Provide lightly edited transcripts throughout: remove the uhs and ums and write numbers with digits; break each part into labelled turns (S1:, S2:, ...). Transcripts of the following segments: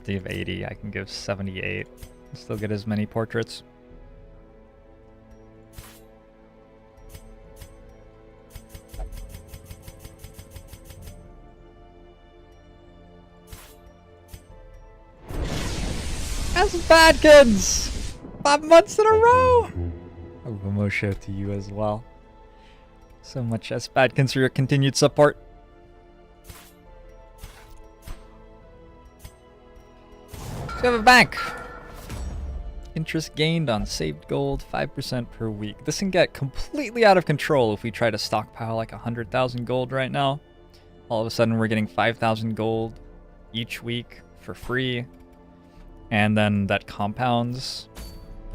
S1: They have 80. I can give 78. Still get as many portraits. As Badkins! 5 months in a row! A Momo show to you as well. So much as Badkins for your continued support. So we have a bank. Interest gained on saved gold, 5% per week. This can get completely out of control if we try to stockpile like 100,000 gold right now. All of a sudden we're getting 5,000 gold each week for free. And then that compounds.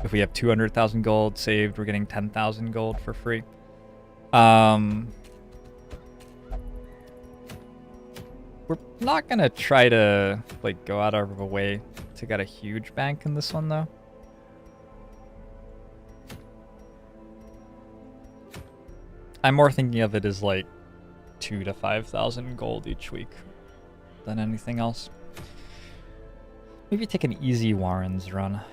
S1: If we have 200,000 gold saved, we're getting 10,000 gold for free. We're not gonna try to like go out of our way to get a huge bank in this one though. I'm more thinking of it as like 2,000 to 5,000 gold each week than anything else. Maybe take an easy Warrens run. I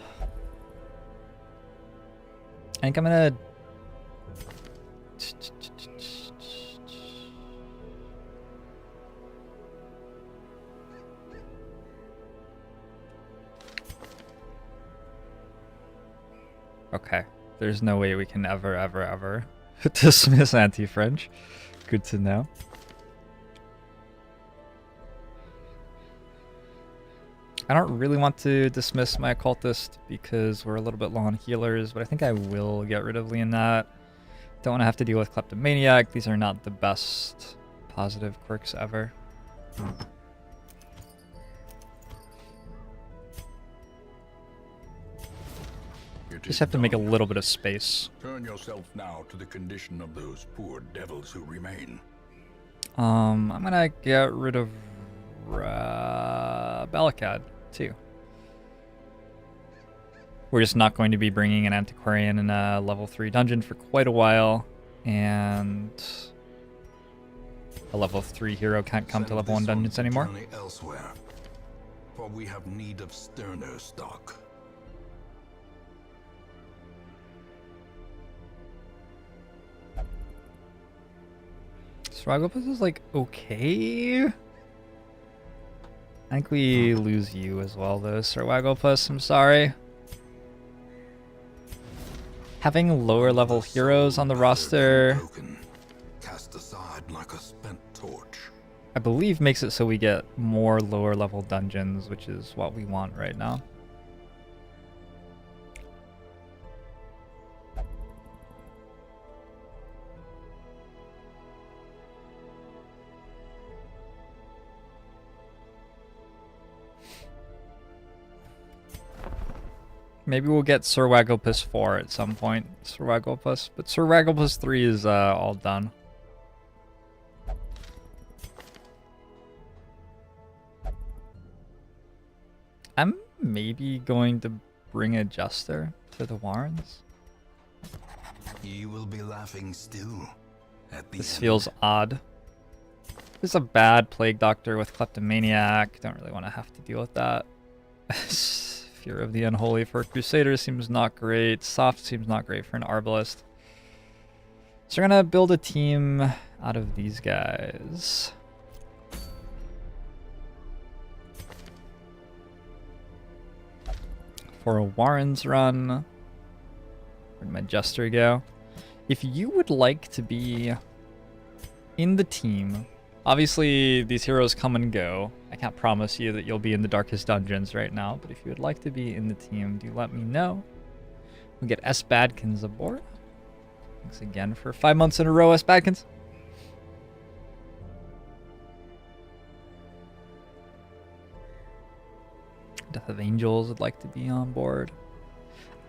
S1: think I'm gonna... Okay, there's no way we can ever dismiss anti-French. Good to know. I don't really want to dismiss my occultist because we're a little bit low on healers, but I think I will get rid of Leonat. Don't want to have to deal with kleptomaniac. These are not the best positive quirks ever. Just have to make a little bit of space.
S2: Turn yourself now to the condition of those poor devils who remain.
S1: I'm gonna get rid of Balakad too. We're just not going to be bringing an antiquarian in a level 3 dungeon for quite a while, and a level 3 hero can't come to level 1 dungeons anymore.
S2: Elsewhere, for we have need of sterner stock.
S1: Stragopus is like okay. I think we lose you as well though, Sir Wagglepus, I'm sorry. Having lower level heroes on the roster,
S2: Cast aside like a spent torch.
S1: I believe makes it so we get more lower level dungeons, which is what we want right now. Maybe we'll get Sir Wagglepus 4 at some point, Sir Wagglepus. But Sir Wagglepus 3 is all done. I'm maybe going to bring a Jester to the Warrens.
S2: He will be laughing still at the
S1: This
S2: end.
S1: feels odd. This is a bad Plague Doctor with Kleptomaniac. Don't really want to have to deal with that. Fear of the Unholy for a Crusader seems not great. Soft seems not great for an Arbalist. So we're gonna build a team out of these guys. For a Warrens run. Where'd my Jester go? If you would like to be in the team, obviously these heroes come and go. I can't promise you that you'll be in the darkest dungeons right now, but if you would like to be in the team, do let me know. We'll get S. Badkins aboard. Thanks again for 5 months in a row, S. Badkins. Death of Angels would like to be on board.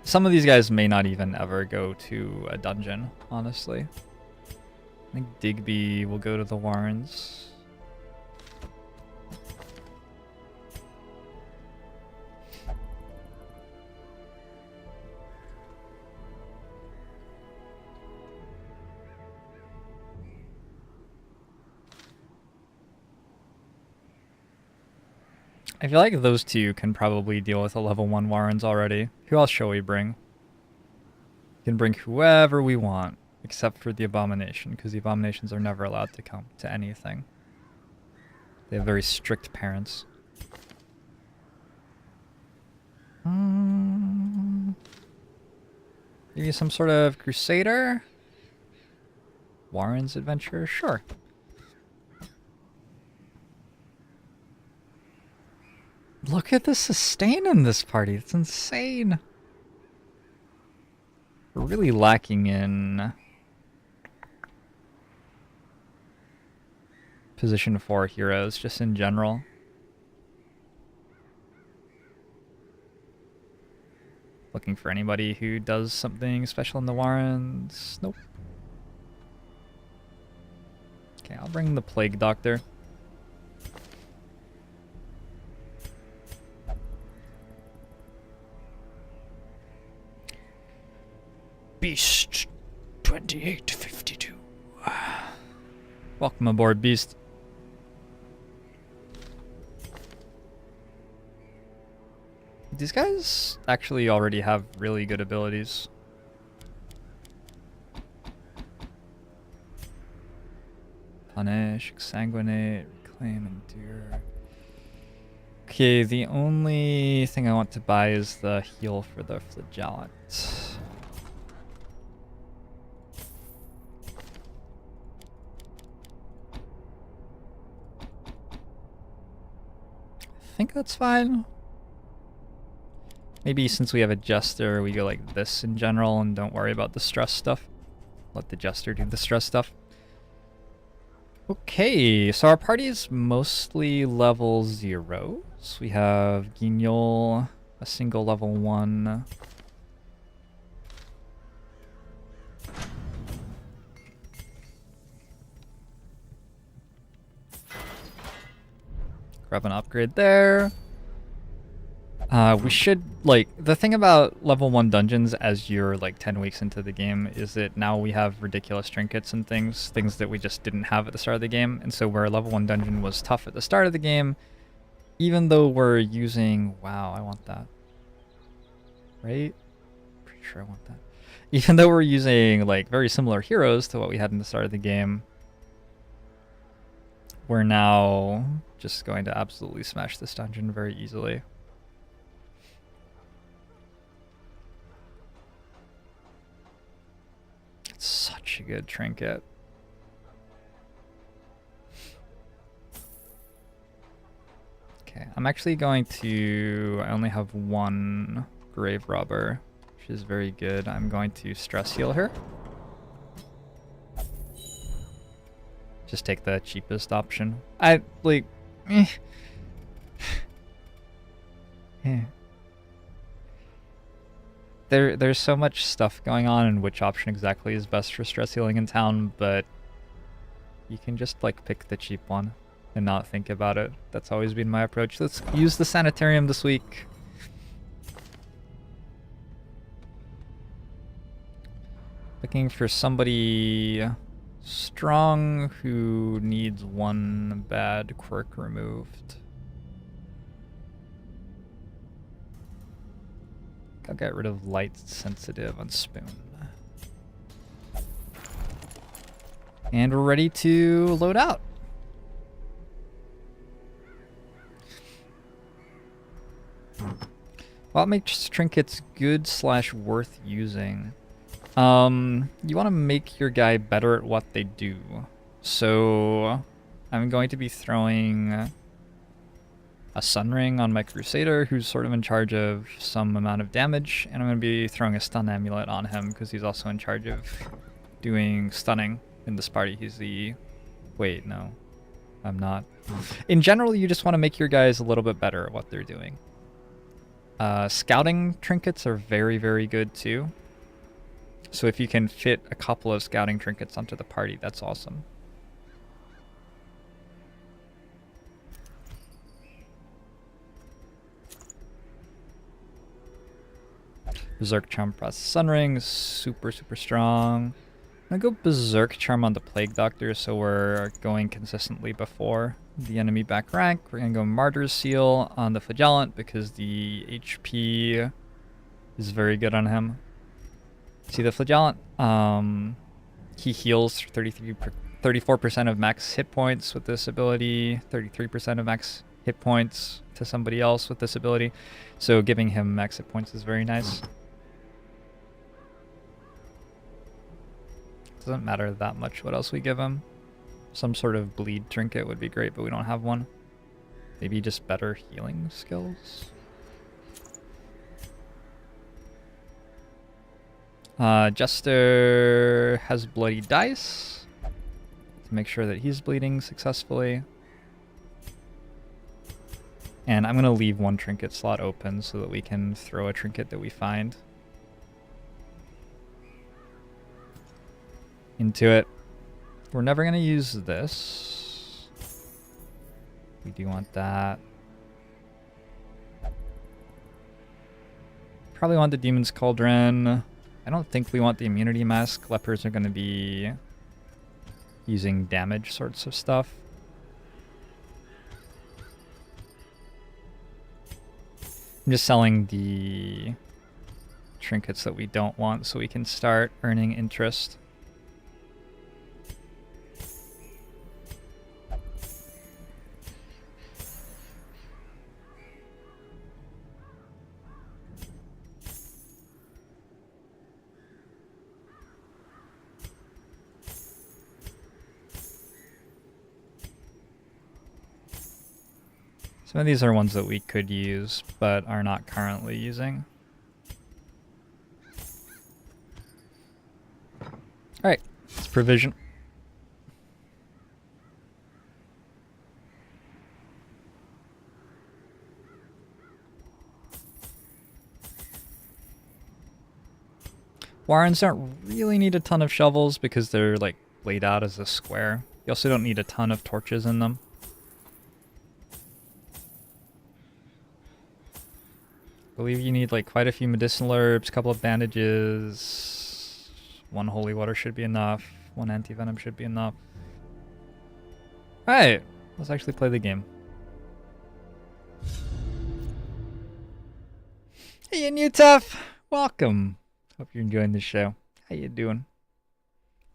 S1: Some of these guys may not even ever go to a dungeon, honestly. I think Digby will go to the Warrens. I feel like those two can probably deal with a level 1 Warrens already. Who else shall we bring? We can bring whoever we want, except for the Abomination, because the Abominations are never allowed to come to anything. They have very strict parents. Maybe some sort of Crusader? Warren's Adventurer? Sure. Look at the sustain in this party. It's insane. We're really lacking in position 4 heroes, just in general. Looking for anybody who does something special in the Warrens. Nope. Okay, I'll bring the Plague Doctor. Beast 2852. Welcome aboard, Beast. These guys actually already have really good abilities. Punish, Exsanguinate, Reclaim, Endure. Okay, the only thing I want to buy is the heal for the Flagellant. I think that's fine. Maybe since we have a Jester, we go like this in general and don't worry about the stress stuff. Let the Jester do the stress stuff. Okay, so our party is mostly level 0s. We have Guignol, a single level 1. Grab an upgrade there. We should, like, the thing about level 1 dungeons as you're like 10 weeks into the game is that now we have ridiculous trinkets and things that we just didn't have at the start of the game. And so where a level 1 dungeon was tough at the start of the game, even though we're using, wow, I want that. Right? Pretty sure I want that. Even though we're using like very similar heroes to what we had in the start of the game, we're now just going to absolutely smash this dungeon very easily. It's such a good trinket. Okay, I'm actually going to... I only have one Grave Robber, which is very good. I'm going to stress heal her. Just take the cheapest option. I, like... Yeah. There's so much stuff going on and which option exactly is best for stress healing in town, but you can just like pick the cheap one and not think about it. That's always been my approach. Let's use the sanitarium this week. Looking for somebody strong who needs one bad quirk removed. I'll get rid of light sensitive on Spoon. And we're ready to load out. What makes trinkets good / worth using? You want to make your guy better at what they do. So I'm going to be throwing a Sun Ring on my Crusader, who's sort of in charge of some amount of damage, and I'm going to be throwing a Stun Amulet on him, because he's also in charge of doing stunning in this party. He's the... Wait, no. I'm not. In general, you just want to make your guys a little bit better at what they're doing. Scouting trinkets are very, very good, too. So if you can fit a couple of scouting trinkets onto the party, that's awesome. Berserk Charm plus Sun Ring, super, super strong. I'm gonna go Berserk Charm on the Plague Doctor so we're going consistently before the enemy back rank. We're going to go Martyr's Seal on the Flagellant because the HP is very good on him. See the Flagellant? He heals 34% of max hit points with this ability, 33% of max hit points to somebody else with this ability. So giving him max hit points is very nice. Doesn't matter that much what else we give him. Some sort of bleed trinket would be great, but we don't have one. Maybe just better healing skills. Jester has bloody dice to make sure that he's bleeding successfully. And I'm going to leave one trinket slot open so that we can throw a trinket that we find into it. We're never going to use this. We do want that. Probably want the Demon's Cauldron. I don't think we want the immunity mask. Lepers are going to be using damage sorts of stuff. I'm just selling the trinkets that we don't want so we can start earning interest. Some of these are ones that we could use, but are not currently using. Alright, let's provision. Warrens don't really need a ton of shovels because they're like laid out as a square. You also don't need a ton of torches in them. I believe you need like quite a few medicinal herbs, a couple of bandages, one holy water should be enough, one anti-venom should be enough. Alright, let's actually play the game. Hey, new tough, welcome. Hope you're enjoying the show. How you doing?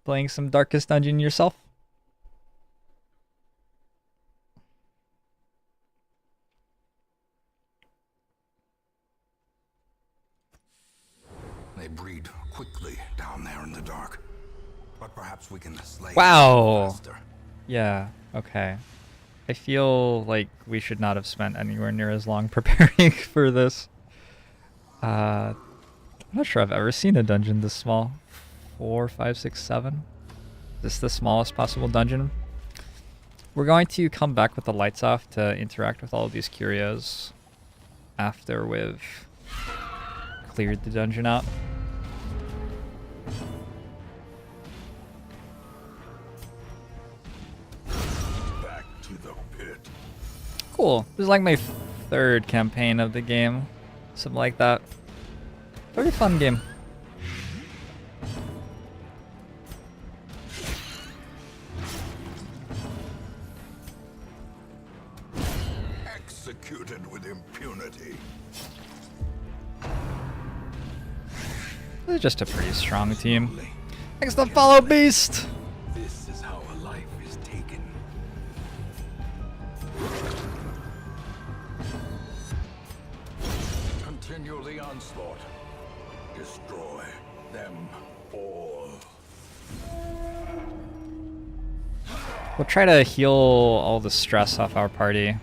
S1: Playing some Darkest Dungeon yourself?
S2: They breed quickly down there in the dark, but perhaps we can slay
S1: Wow.
S2: them faster.
S1: Yeah, okay. I feel like we should not have spent anywhere near as long preparing for this. I'm not sure I've ever seen a dungeon this small. 4, 5, 6, 7. Is this the smallest possible dungeon? We're going to come back with the lights off to interact with all of these curios after we've cleared the dungeon out.
S2: Back to the pit.
S1: Cool. This is like my third campaign of the game. Something like that. Very fun game.
S2: Executed with impunity.
S1: This is just a pretty strong team. Thanks to follow Beast!
S2: This is how a life is taken. Continue the onslaught. Destroy them all.
S1: We'll try to heal all the stress off our party.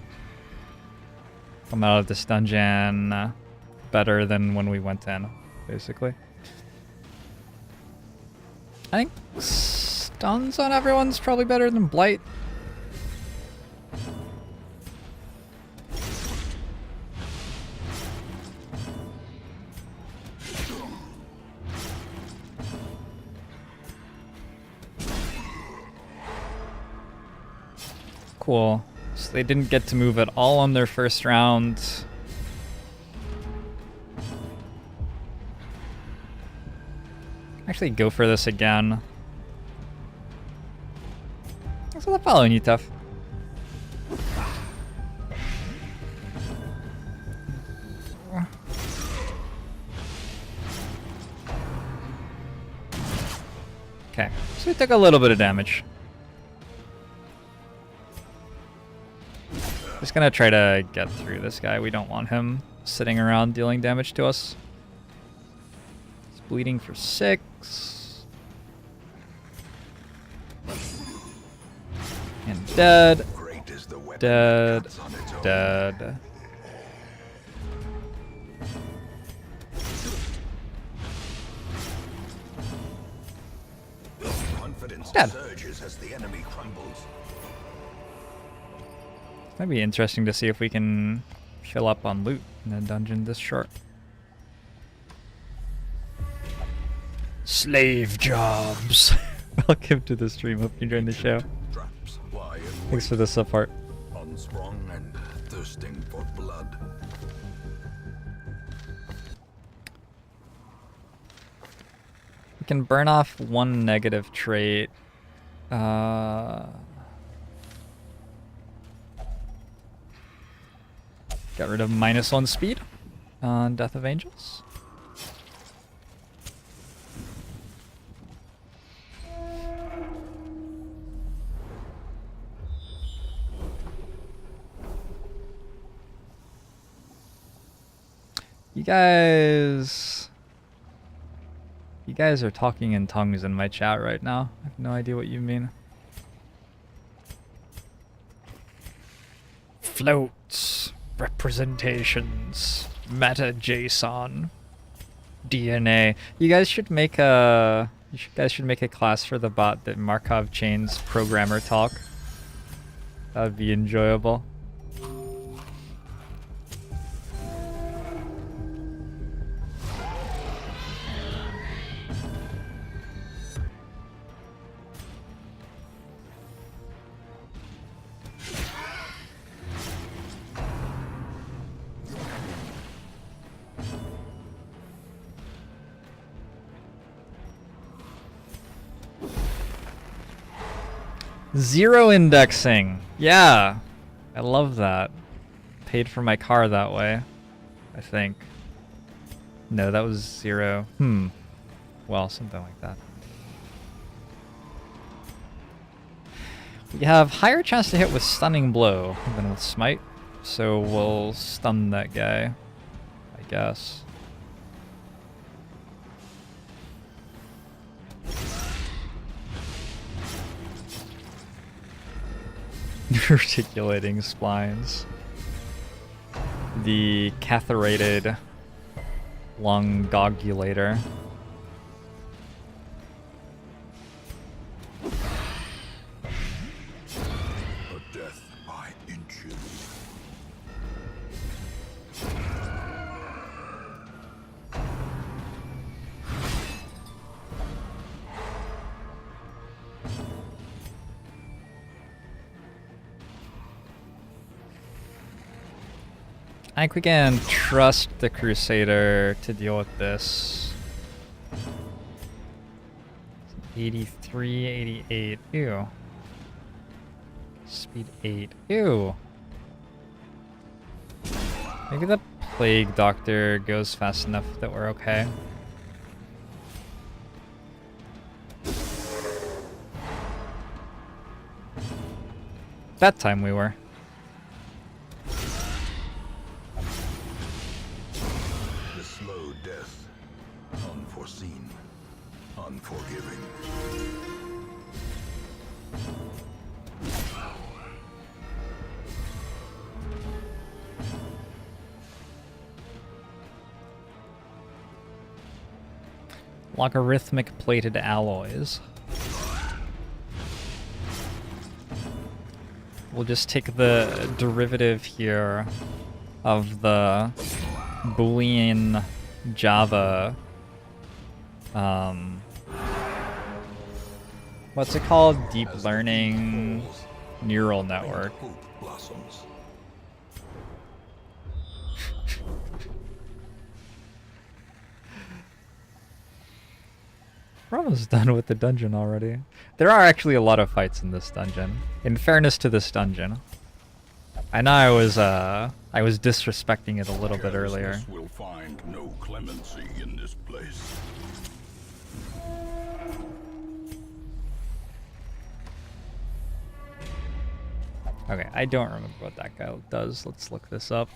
S1: Come out of this dungeon better than when we went in, basically. I think stuns on everyone's probably better than Blight. Cool. So they didn't get to move at all on their first round. Actually go for this again. Thanks for the follow, you tough. Okay, so we took a little bit of damage. Just gonna try to get through this guy. We don't want him sitting around dealing damage to us. He's bleeding for 6. And dead. Dead. Dead. Dead.
S2: Surges as the enemy crumbles.
S1: Might be interesting to see if we can fill up on loot in a dungeon this short. Slave jobs. Welcome to the stream. Hope you enjoyed the show.
S2: Traps lie in
S1: Thanks for the support.
S2: unsprung and thirsting for blood.
S1: We can burn off 1 negative trait. Get rid of -1 speed on Death of Angels. You guys are talking in tongues in my chat right now. I have no idea what you mean. Floats, representations, meta JSON, DNA. You guys should make a class for the bot that Markov chains programmer talk. That would be enjoyable. Zero indexing. Yeah. I love that. Paid for my car that way, I think. No, that was 0. Well, something like that. We have higher chance to hit with Stunning Blow than with Smite, so we'll stun that guy, I guess. Articulating splines. The catharated longogulator.
S2: A death by inches.
S1: I think we can trust the Crusader to deal with this. 83, 88. Ew. Speed 8. Ew. Maybe the Plague Doctor goes fast enough that we're okay. That time we were.
S2: The slow death. Unforeseen. Unforgiving.
S1: Logarithmic plated alloys. We'll just take the derivative here of the Boolean Java. What's it called? Deep learning neural network.
S2: Hope blossoms.
S1: We're almost done with the dungeon already. There are actually a lot of fights in this dungeon. In fairness to this dungeon. I know I was disrespecting it a little bit earlier.
S3: Carelessness will find no clemency in this place.
S1: Okay, I don't remember what that guy does. Let's look this up.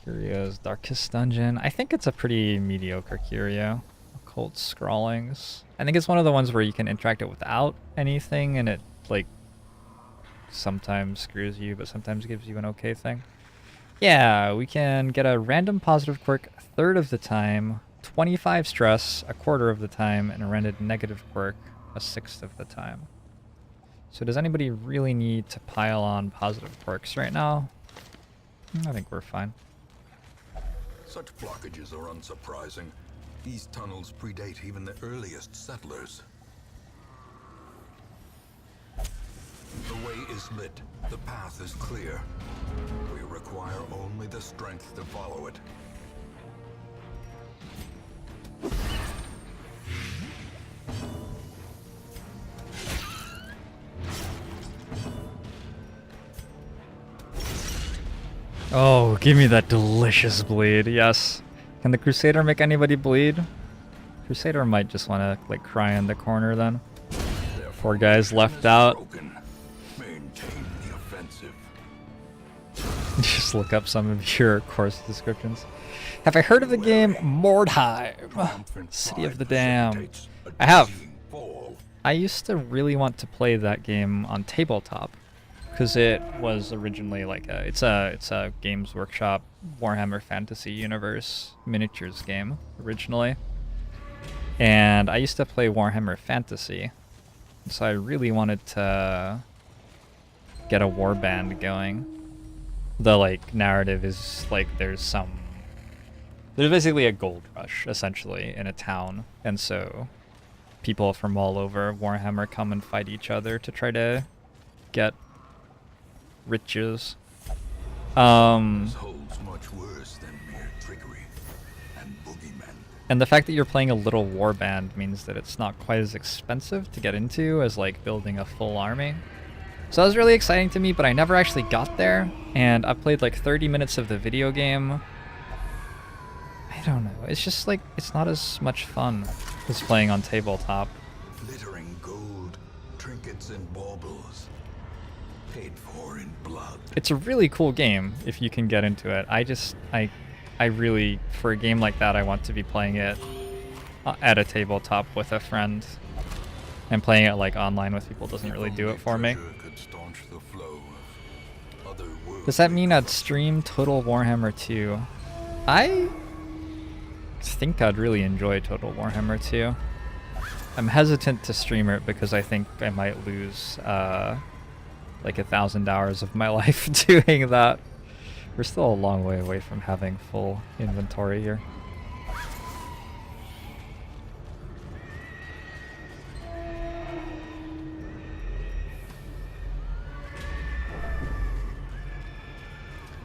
S1: Curio's Darkest Dungeon. I think it's a pretty mediocre curio. Occult Scrawlings. I think it's one of the ones where you can interact it without anything, and it, like, sometimes screws you, but sometimes gives you an okay thing. Yeah, we can get a random positive quirk a third of the time, 25 stress a quarter of the time, and a random negative quirk a sixth of the time. So does anybody really need to pile on positive quirks right now? I think we're fine.
S2: Such blockages are unsurprising. These tunnels predate even the earliest settlers. The way is lit. The path is clear. We require only the strength to follow it.
S1: Oh, give me that delicious bleed, yes. Can the Crusader make anybody bleed? Crusader might just want to, like, cry in the corner then. Poor guy's left out.
S2: Maintain the offensive.
S1: Just look up some of your course descriptions. Have I heard of the game Mordheim? City of the Damned. I have. I used to really want to play that game on tabletop, because it was originally like it's a Games Workshop Warhammer Fantasy Universe miniatures game originally, and I used to play Warhammer Fantasy, so I really wanted to get a warband going. The like narrative is like there's basically a gold rush essentially in a town, and so people from all over Warhammer come and fight each other to try to get riches.
S2: This holds much worse than mere trickery and boogeymen.
S1: And the fact that you're playing a little warband means that it's not quite as expensive to get into as like building a full army. So that was really exciting to me, but I never actually got there, and I played like 30 minutes of the video game. I don't know, it's just like, it's not as much fun as playing on tabletop.
S2: Glittering gold, trinkets and baubles. Paid for in blood.
S1: It's a really cool game if you can get into it. I really, for a game like that, I want to be playing it at a tabletop with a friend. And playing it like online with people doesn't really do it for me. Does that mean I'd stream Total Warhammer 2? I think I'd really enjoy Total Warhammer 2. I'm hesitant to stream it because I think I might lose like 1,000 hours of my life doing that. We're still a long way away from having full inventory here.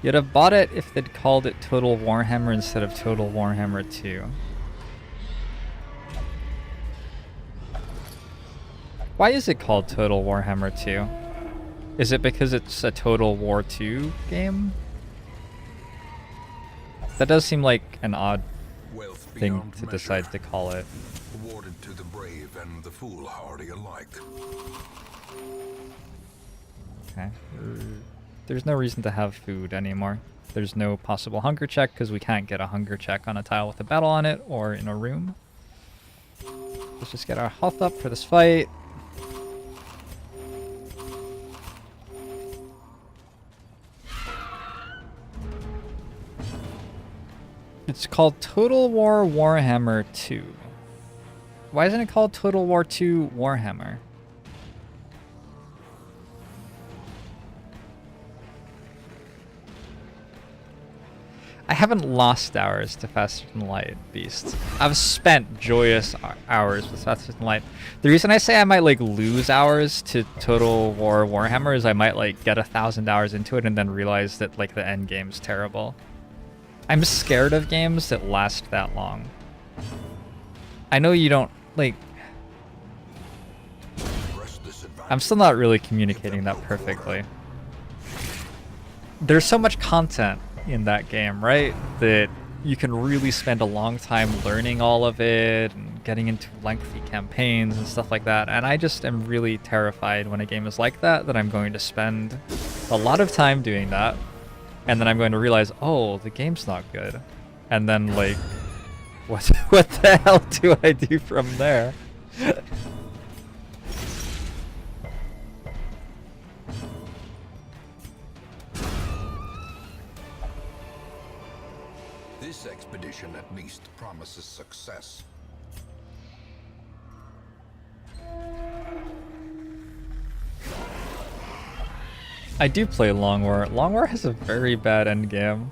S1: You'd have bought it if they'd called it Total Warhammer instead of Total Warhammer 2. Why is it called Total Warhammer 2? Is it because it's a Total War 2 game? That does seem like an odd thing to decide to call it.
S2: Awarded to the brave and the foolhardy alike.
S1: Okay. There's no reason to have food anymore. There's no possible hunger check because we can't get a hunger check on a tile with a battle on it or in a room. Let's just get our health up for this fight. It's called Total War Warhammer 2. Why isn't it called Total War 2 Warhammer? I haven't lost hours to Faster Than Light, Beast. I've spent joyous hours with Faster Than Light. The reason I say I might like lose hours to Total War Warhammer is I might like get 1,000 hours into it and then realize that like the end game's terrible. I'm scared of games that last that long. I know you don't like. I'm still not really communicating that perfectly. there's so much content in that game, right? That you can really spend a long time learning all of it and getting into lengthy campaigns and stuff like that. And I just am really terrified when a game is like that I'm going to spend a lot of time doing that. And then I'm going to realize, oh, the game's not good. And then, like, what the hell do I do from there?
S2: This expedition at least promises success.
S1: I do play Long War. Long War has a very bad endgame.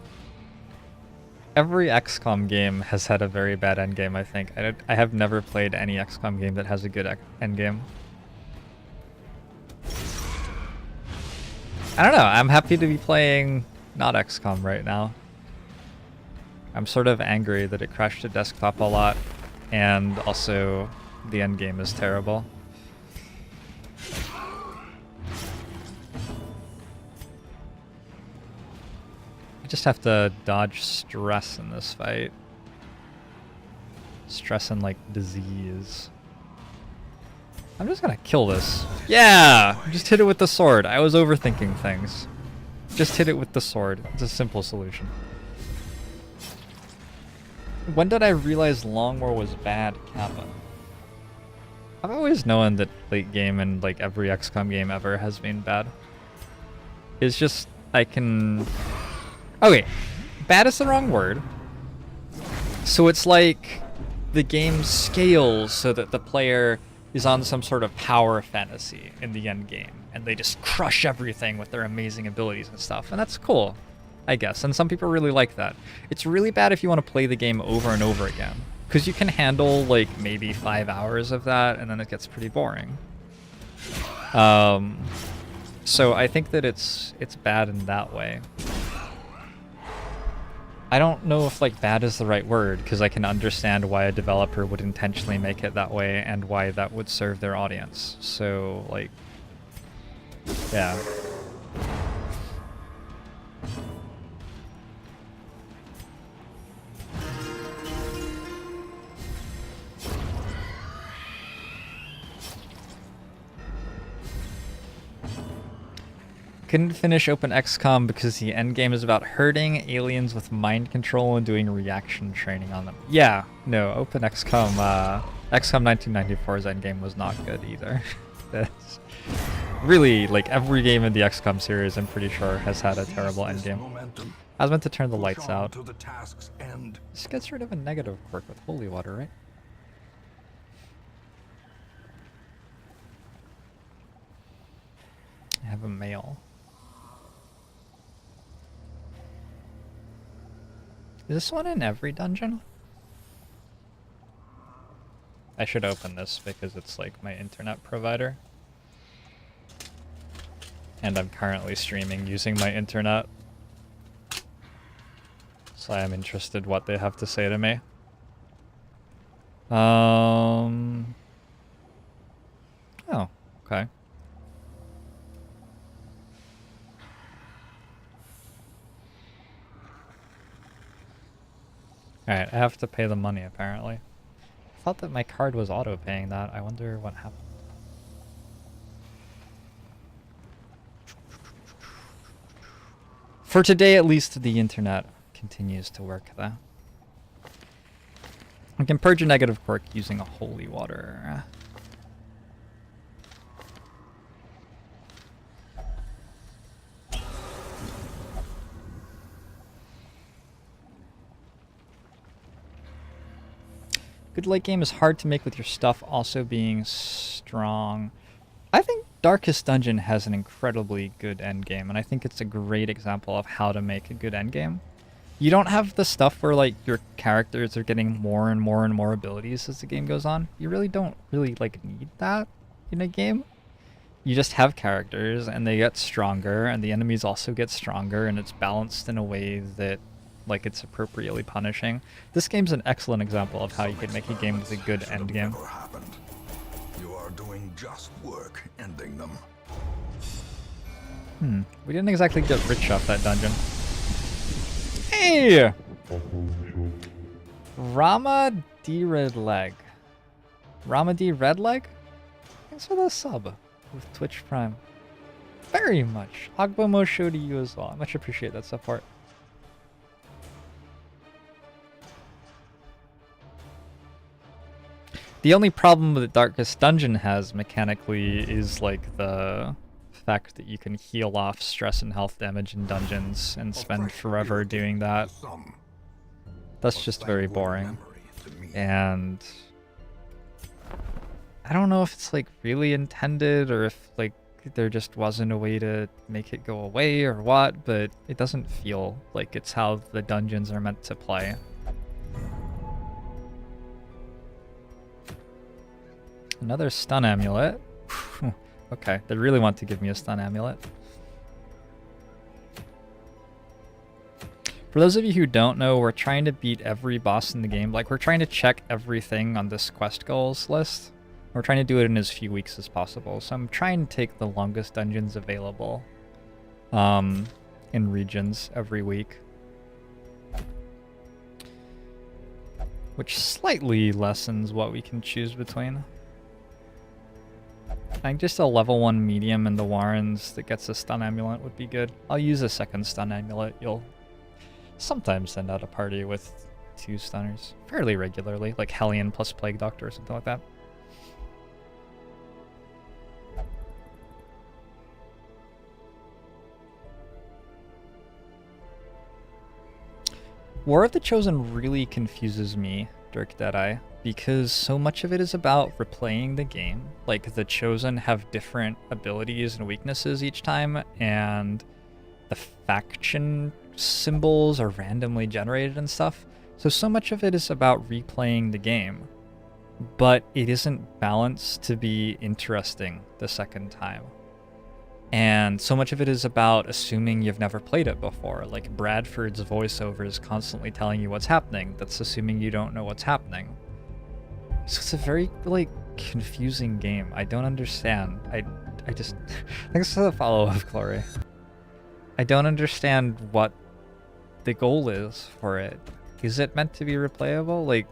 S1: Every XCOM game has had a very bad endgame, I think. I have never played any XCOM game that has a good endgame. I don't know, I'm happy to be playing not XCOM right now. I'm sort of angry that it crashed to desktop a lot, and also the endgame is terrible. I just have to dodge stress in this fight. Stress and like disease. I'm just gonna kill this. Yeah! Just hit it with the sword. I was overthinking things. Just hit it with the sword. It's a simple solution. When did I realize Long War was bad, Kappa? I've always known that late game and like every XCOM game ever has been bad. It's just, I can... Okay, bad is the wrong word. So it's like the game scales so that the player is on some sort of power fantasy in the end game, and they just crush everything with their amazing abilities and stuff, and that's cool, I guess, and some people really like that. It's really bad if you want to play the game over and over again, because you can handle like maybe 5 hours of that, and then it gets pretty boring. So I think that it's bad in that way. I don't know if like bad is the right word, because I can understand why a developer would intentionally make it that way and why that would serve their audience. So like, yeah. Couldn't finish Open XCOM because the endgame is about hurting aliens with mind control and doing reaction training on them. Yeah, no, Open XCOM, XCOM 1994's endgame was not good either. That's really, like, every game in the XCOM series, I'm pretty sure, has had a terrible endgame. I was meant to turn the lights out. This gets rid of a negative quirk with holy water, right? I have a mail. Is this one in every dungeon? I should open this because it's like my internet provider. And I'm currently streaming using my internet. So I am interested what they have to say to me. Oh, okay. Alright, I have to pay the money apparently. I thought that my card was auto-paying that. I wonder what happened. For today at least, the internet continues to work though. I can purge a negative quirk using a holy water. Good late game is hard to make with your stuff also being strong. I think Darkest Dungeon has an incredibly good endgame, and I think it's a great example of how to make a good endgame. You don't have the stuff where like your characters are getting more and more and more abilities as the game goes on. You really don't like need that in a game. You just have characters and they get stronger, and the enemies also get stronger, and it's balanced in a way that like it's appropriately punishing. This game's an excellent example of how you could make a game with a good end game.
S2: You are doing just work ending them.
S1: We didn't exactly get rich off that dungeon. Hey! Rama D Redleg. Rama D Redleg? Thanks for the sub with Twitch Prime. Very much. Agbomo show to you as well. I much appreciate that support. The only problem that Darkest Dungeon has mechanically is like the fact that you can heal off stress and health damage in dungeons and spend forever doing that. That's just very boring. And I don't know if it's like really intended or if like there just wasn't a way to make it go away or what, but it doesn't feel like it's how the dungeons are meant to play. Another stun amulet. Okay, they really want to give me a stun amulet. For those of you who don't know, we're trying to beat every boss in the game. Like, we're trying to check everything on this quest goals list. We're trying to do it in as few weeks as possible. So I'm trying to take the longest dungeons available in regions every week. Which slightly lessens what we can choose between. I think just a level 1 medium in the Warrens that gets a stun amulet would be good. I'll use a second stun amulet. You'll sometimes send out a party with 2 stunners fairly regularly, like Hellion plus Plague Doctor or something like that. War of the Chosen really confuses me, Dirk Deadeye, because so much of it is about replaying the game. Like, the Chosen have different abilities and weaknesses each time, and the faction symbols are randomly generated and stuff. So much of it is about replaying the game, but it isn't balanced to be interesting the second time. And so much of it is about assuming you've never played it before. Like, Bradford's voiceover is constantly telling you what's happening. That's assuming you don't know what's happening. So it's a very, like, confusing game. I don't understand. I just... Thanks for the follow-up, Chloe. I don't understand what the goal is for it. Is it meant to be replayable? Like,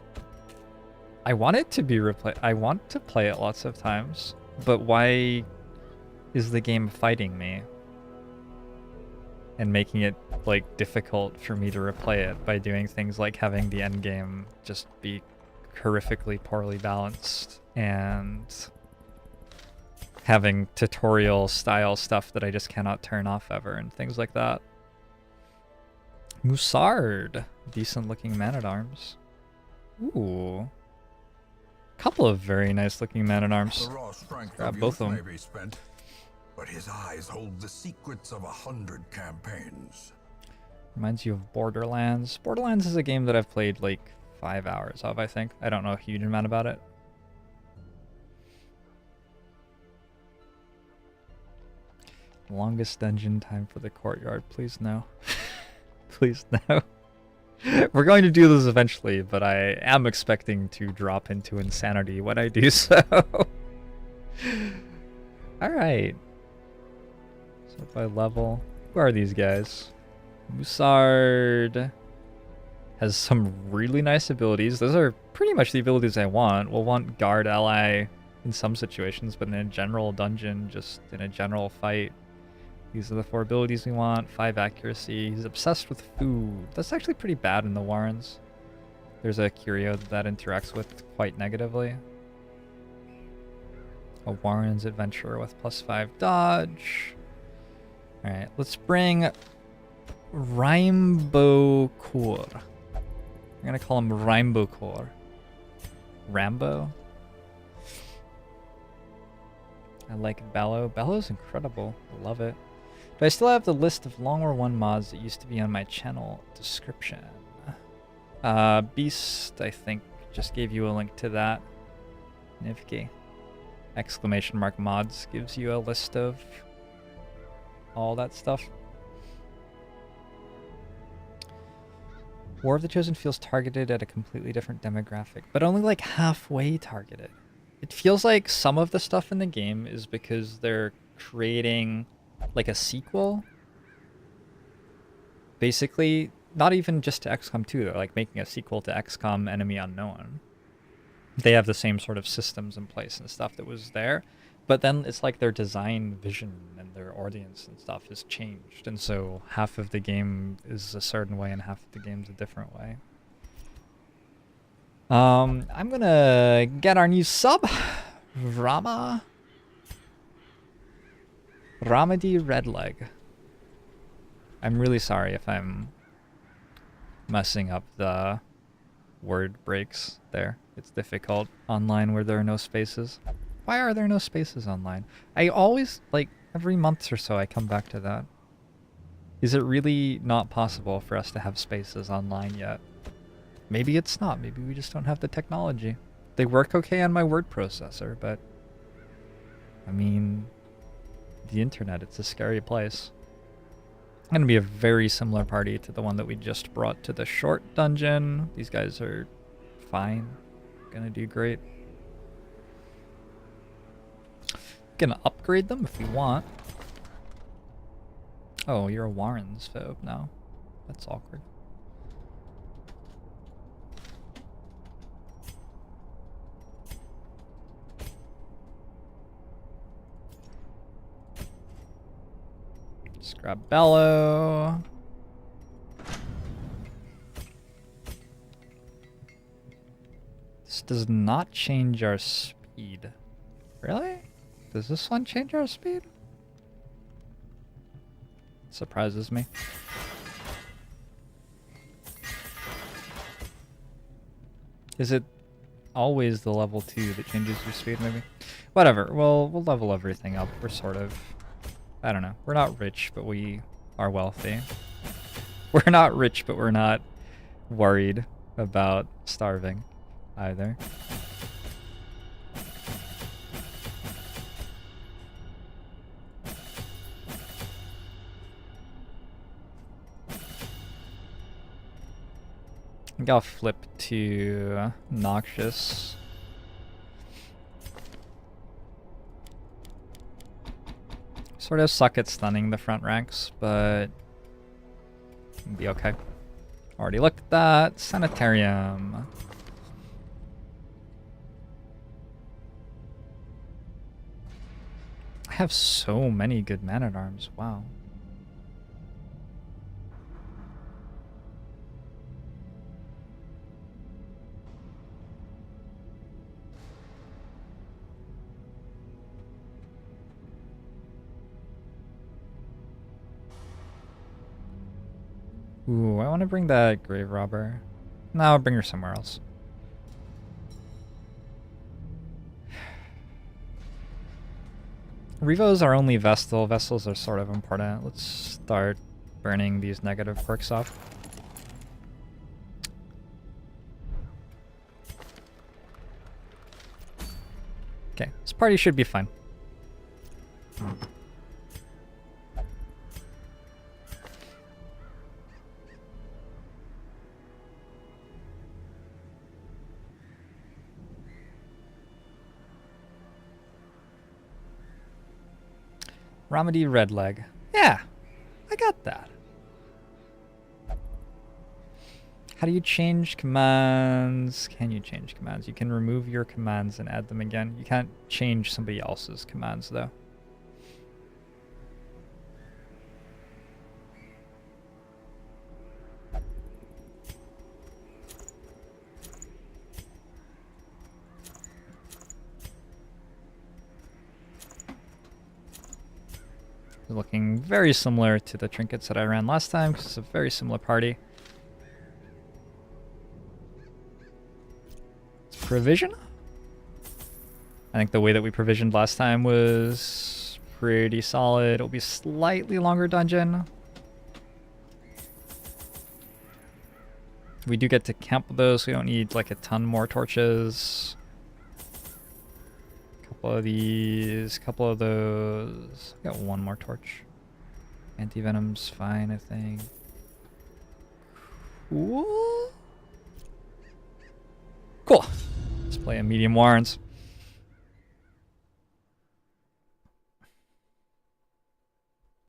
S1: I want it to be I want to play it lots of times, but why is the game fighting me and making it like difficult for me to replay it by doing things like having the end game just be horrifically poorly balanced and having tutorial style stuff that I just cannot turn off ever and things like that. Musard, decent looking man-at-arms. Ooh, couple of very nice looking man-at-arms. Grab both of them.
S2: But his eyes hold the secrets of 100 campaigns.
S1: Reminds you of Borderlands. Borderlands is a game that I've played like 5 hours of, I think. I don't know a huge amount about it. Longest dungeon time for the courtyard. Please no. Please no. We're going to do this eventually, but I am expecting to drop into insanity when I do so. Alright. So by level, who are these guys? Musard has some really nice abilities. Those are pretty much the abilities I want. We'll want guard ally in some situations, but in a general dungeon, just in a general fight, these are the 4 abilities we want. 5 accuracy. He's obsessed with food. That's actually pretty bad in the Warrens. There's a curio that interacts with quite negatively. A Warren's adventurer with +5 dodge. Alright, let's bring Rainbow Core. I'm gonna call him Rainbow Core. Rambo? I like Bellow. Bellow's incredible. I love it. Do I still have the list of Long War 1 mods that used to be on my channel description? Beast, I think, just gave you a link to that. Nivki. Exclamation mark mods gives you a list of all that stuff. War of the Chosen feels targeted at a completely different demographic, but only like halfway targeted. It feels like some of the stuff in the game is because they're creating like a sequel. Basically, not even just to XCOM 2, they're like making a sequel to XCOM Enemy Unknown. They have the same sort of systems in place and stuff that was there, but then it's like their design vision and their audience and stuff has changed, and so half of the game is a certain way and half of the game's a different way. I'm gonna get our new sub, Ramadi Redleg. I'm really sorry if I'm messing up the word breaks there. It's difficult online where there are no spaces. Why are there no spaces online? I always, like, every month or so I come back to that. Is it really not possible for us to have spaces online yet? Maybe it's not. Maybe we just don't have the technology. They work okay on my word processor, but I mean, the internet, it's a scary place. Going to be a very similar party to the one that we just brought to the short dungeon. These guys are fine. Gonna do great. Gonna upgrade them if we want. Oh, you're a Warren's phobe now. That's awkward. Just grab Bellow. This does not change our speed. Really? Does this one change our speed? Surprises me. Is it always the level 2 that changes your speed, maybe? Whatever, we'll level everything up. We're sort of... I don't know. We're not rich, but we are wealthy. We're not rich, but we're not worried about starving either. I think I'll flip to Noxious. Sort of suck at stunning the front ranks, but it'll be okay. Already looked at that. Sanitarium. I have so many good man-at-arms. Wow. Ooh, I want to bring that Grave Robber. No, I'll bring her somewhere else. Revo's our only Vestal. Vestals are sort of important. Let's start burning these negative quirks off. Okay, this party should be fine. Ramadi Redleg. Yeah, I got that. How do you change commands? Can you change commands? You can remove your commands and add them again. You can't change somebody else's commands, though. Looking very similar to the trinkets that I ran last time, because it's a very similar party. It's provision? I think the way that we provisioned last time was pretty solid. It'll be a slightly longer dungeon. We do get to camp with those, so we don't need like a ton more torches. Couple of these, couple of those. Got one more torch. Anti-venom's fine, I think. Cool. Cool. Let's play a medium Warrens.